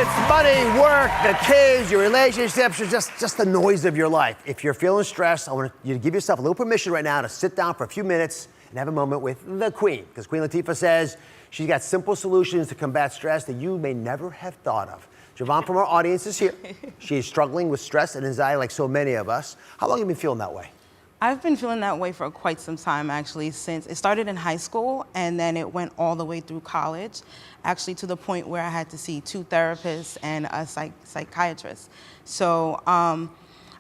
it's money, work, the kids, your relationships, or just the noise of your life. If you're feeling stressed, I want you to give yourself a little permission right now to sit down for a few minutes and have a moment with the Queen. Because Queen Latifah says she's got simple solutions to combat stress that you may never have thought of. Javon from our audience is here. She is struggling with stress and anxiety like so many of us. How long have you been feeling that way? I've been feeling that way for quite some time, actually, since it started in high school, and then it went all the way through college, actually to the point where I had to see 2 therapists and a psychiatrist. So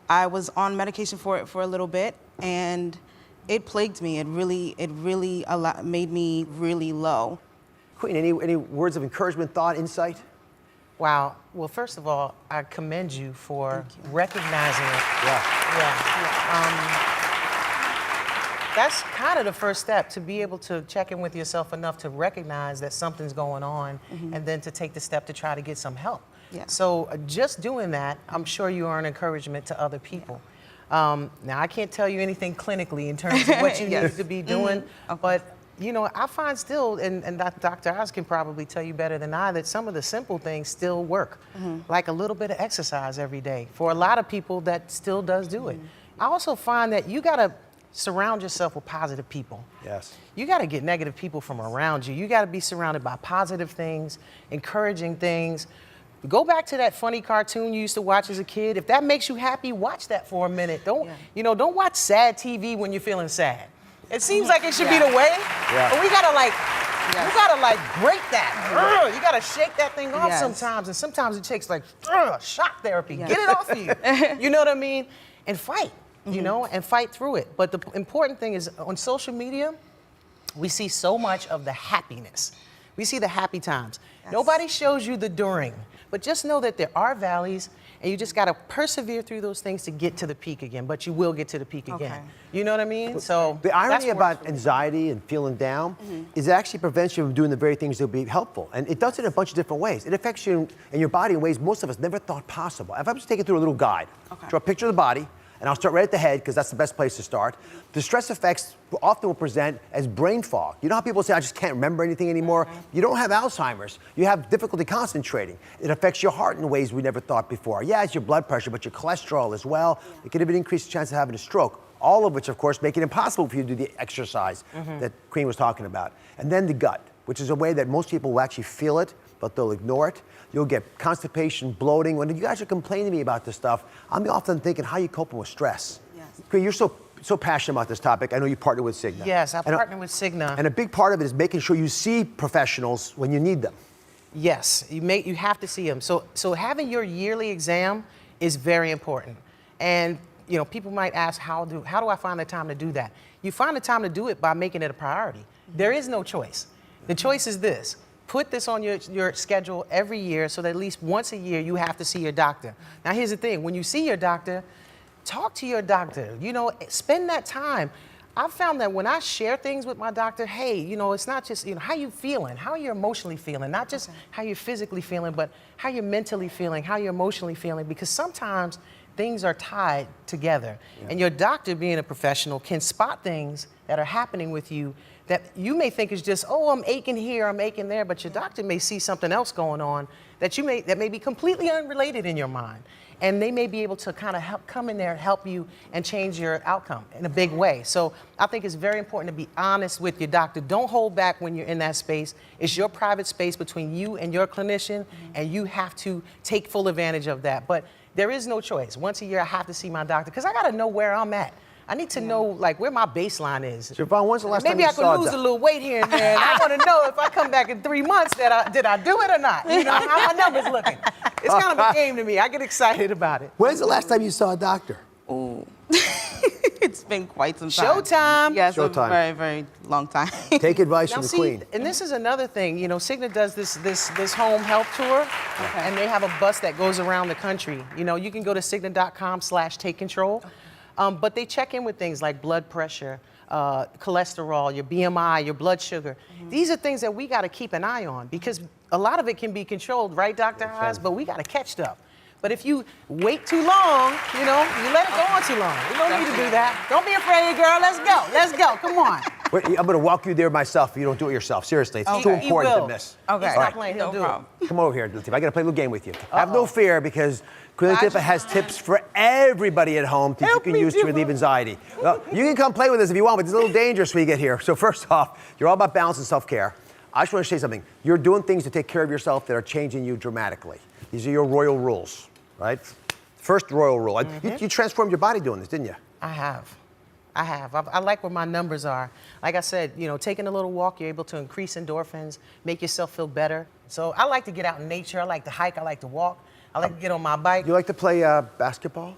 I was on medication for it for a little bit, and it plagued me. It really made me really low. Queen, any words of encouragement, thought, insight? Wow. Well, first of all, I commend you for recognizing it. Yeah. That's kind of the first step, to be able to check in with yourself enough to recognize that something's going on, and then to take the step to try to get some help. Yeah. So just doing that, I'm sure you are an encouragement to other people. Now, I can't tell you anything clinically in terms of what you need to be doing, but you know, I find still, and Dr. Oz can probably tell you better than I, that some of the simple things still work. Like a little bit of exercise every day. For a lot of people, that still does do it. I also find that you gotta surround yourself with positive people. Yes. You gotta get negative people from around you. You gotta be surrounded by positive things, encouraging things. Go back to that funny cartoon you used to watch as a kid. If that makes you happy, watch that for a minute. Don't watch sad TV when you're feeling sad. It seems like it should be the way, but we gotta break that. You gotta shake that thing off sometimes, and sometimes it takes like shock therapy. Get it off of you. You know what I mean? And fight, you know, and fight through it. But the important thing is, on social media, we see so much of the happiness. We see the happy times. Nobody shows you the during, but just know that there are valleys, and you just got to persevere through those things to get to the peak again, but you will get to the peak again. You know what I mean? So the irony about anxiety and feeling down is it actually prevents you from doing the very things that will be helpful. And it does it in a bunch of different ways. It affects you and your body in ways most of us never thought possible. If I was to take it through a little guide, draw a picture of the body, and I'll start right at the head because that's the best place to start. The stress effects often will present as brain fog. You know how people say, I just can't remember anything anymore? You don't have Alzheimer's. You have difficulty concentrating. It affects your heart in ways we never thought before. Yeah, it's your blood pressure, but your cholesterol as well. It could have an increased chance of having a stroke. All of which, of course, make it impossible for you to do the exercise that Queen was talking about. And then the gut, which is a way that most people will actually feel it, but they'll ignore it. You'll get constipation, bloating. When you guys are complaining to me about this stuff, I'm often thinking, how are you coping with stress? Queen, you're so passionate about this topic. I know you partner with Cigna. Yes, I partner with Cigna. And a big part of it is making sure you see professionals when you need them. Yes, you have to see them. So having your yearly exam is very important. And you know, people might ask, how do I find the time to do that? You find the time to do it by making it a priority. There is no choice. The choice is this. Put this on your schedule every year, so that at least once a year you have to see your doctor. Now here's the thing, when you see your doctor, talk to your doctor, you know, spend that time. I've found that when I share things with my doctor, hey, you know, it's not just, you know, how you feeling, how you're emotionally feeling, not just how you're physically feeling, but how you're mentally feeling, how you're emotionally feeling, because sometimes things are tied together. And your doctor, being a professional, can spot things that are happening with you that you may think is just, oh, I'm aching here, I'm aching there, but your doctor may see something else going on that may be completely unrelated in your mind. And they may be able to kind of come in there and help you and change your outcome in a big way. So I think it's very important to be honest with your doctor. Don't hold back when you're in that space. It's your private space between you and your clinician, and you have to take full advantage of that. But there is no choice. Once a year, I have to see my doctor, because I got to know where I'm at. I need to know, like, where my baseline is. Javon, when's the last time you saw Maybe I could lose a little weight here and there, and I want to know if I come back in 3 months did I do it or not? You know, how my numbers looking. It's kind of a game to me. I get excited about it. When's the last time you saw a doctor? Oh, it's been quite some time. Showtime. Yes, Showtime. a very, very long time. Take advice Now from the see, Queen. and this is another thing, you know, Cigna does this home health tour, and they have a bus that goes around the country. You know, you can go to Cigna.com/takecontrol, but they check in with things like blood pressure, cholesterol, your BMI, your blood sugar. These are things that we got to keep an eye on, because a lot of it can be controlled, right, Dr. Oz? But we got to catch stuff. But if you wait too long, you know, you let it go on too long. You don't need to do that. Don't be afraid, girl. Let's go. Let's go. Come on. Wait, I'm gonna walk you there myself if you don't do it yourself. Seriously, it's too He important will. to miss. Okay. He's not playing, he'll No do problem. Come over here, Latifah. I gotta play a little game with you. Have no fear because Queen Latifah has tips for everybody at home that you Help can me, use to Tifa. relieve anxiety. Well, you can come play with us if you want, but it's a little dangerous when you get here. So first off, you're all about balance and self-care. I just want to say something. You're doing things to take care of yourself that are changing you dramatically. These are your royal rules, right? First royal rule. You transformed your body doing this, didn't you? I have. I like where my numbers are. Like I said, taking a little walk, you're able to increase endorphins, make yourself feel better. So I like to get out in nature. I like to hike. I like to walk. I like to get on my bike. You like to play basketball?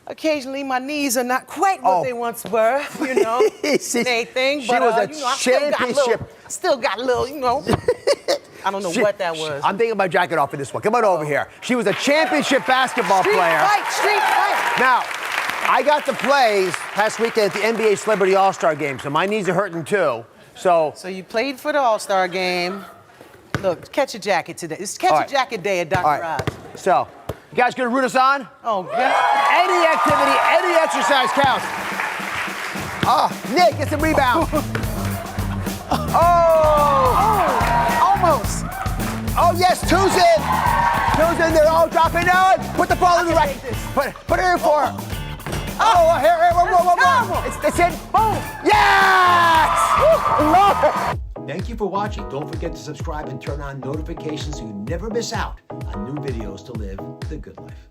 Occasionally, my knees are not quite what they once were, anything. She But was a I championship. still got a little, I don't know what that was. I'm taking my jacket off for this one. Come on over here. She was a championship basketball player. Street fight. Now, I got to play last weekend at the NBA Celebrity All-Star Game, so my knees are hurting too. So you played for the All-Star game. Look, catch a jacket today. It's catch All a right. jacket day at Dr. all right. Oz. So, you guys gonna root us on? Oh, God. Any activity, any exercise counts. Oh, Nick, get some rebound. Almost. Oh, yes, two's in. Two's in, they're all dropping down. Put the ball in the rack. Put it in for her. Oh, here, whoa. It's in. Boom. Yes! Lord. Thank you for watching. Don't forget to subscribe and turn on notifications so you never miss out on new videos to live the good life.